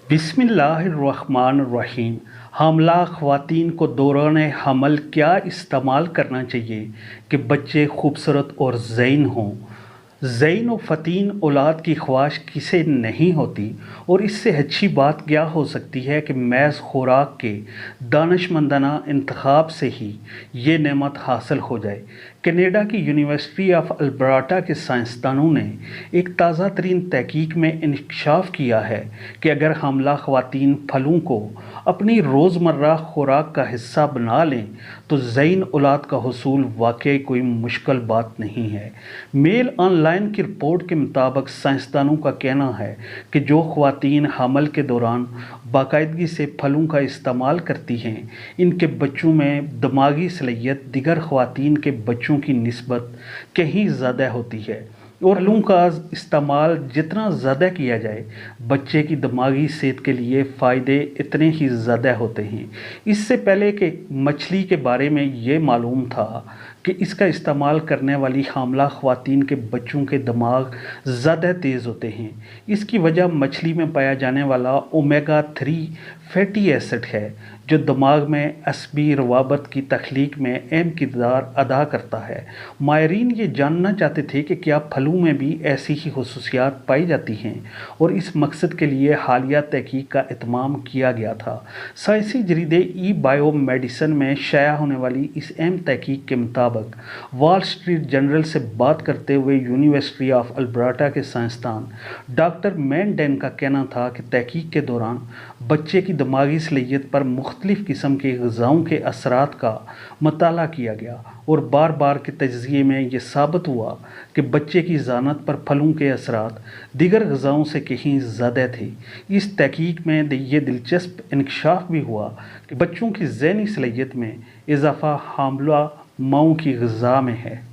बिस्मिल्लाहिर्रहमानिर्रहीम। हामला ख़वातीन को दौरान हमल क्या इस्तेमाल करना चाहिए कि बच्चे खूबसूरत और ज़ैन हों। ज़ैन व फ़तीन औलाद की ख्वाहिश किसे नहीं होती, और इससे अच्छी बात क्या हो सकती है कि महज़ खुराक के दानिशमंदाना इंतखाब से ही ये नेमत हासिल हो जाए। कनाडा की यूनिवर्सिटी ऑफ अल्बर्टा के साइंसदानों ने एक ताज़ा तरीन तहकीक में इंकशाफ किया है कि अगर हामला ख़वातीन फलों को अपनी रोज़मर्रा खुराक का हिस्सा बना लें तो ज़ैन औलाद का हुसूल वाकई कोई मुश्किल बात नहीं है। मेल ऑनलाइन की रिपोर्ट के मुताबिक साइंसदानों का कहना है कि जो ख़वातीन हमल के दौरान बाकायदगी से फलों का इस्तेमाल करती हैं, इनके बच्चों में दिमागी सलाहियत दीगर ख़वातीन के बच्चों की निस्बत कहीं ज़्यादा होती है, और फलों का इस्तेमाल जितना ज़्यादा किया जाए बच्चे की दिमागी सेहत के लिए फ़ायदे इतने ही ज़्यादा होते हैं। इससे पहले कि मछली के बारे में ये मालूम था कि इसका इस्तेमाल करने वाली हामला ख़वातीन के बच्चों के दिमाग ज़्यादा तेज़ होते हैं। इसकी वजह मछली में पाया जाने वाला ओमेगा 3 फैटी एसिड है, जो दिमाग में असबी रवाबत की तख्लीक में अहम किरदार अदा करता है। माहरीन ये जानना चाहते थे कि क्या फलों में भी ऐसी ही खसूसियात पाई जाती हैं, और इस मकसद के लिए हालिया तहकीक का इत्माम किया गया था। साइंसी जरीदे ई बायो मेडिसिन में शाया होने वाली इस अहम तहकीक के मुताबिक वॉल स्ट्रीट जर्नल से बात करते हुए यूनिवर्सिटी ऑफ अल्बर्टा के साइंसदान डॉक्टर मैन डेन का कहना था कि तहकीक के दौरान बच्चे की दिमागी सलाहियत पर मुख्तलिफ़ किस्म के ग़िज़ाओं के असरात का मताला किया गया, और बार बार के तज्ज़िये में यह साबित हुआ कि बच्चे की ज़ानत पर फलों के असरात दीगर ग़िज़ाओं से कहीं ज़्यादा थे। इस तहकीक में ये दिलचस्प इंकशाफ भी हुआ कि बच्चों की ज़हनी सलाहियत में इजाफ़ा हामला माओं की ग़िज़ा में है।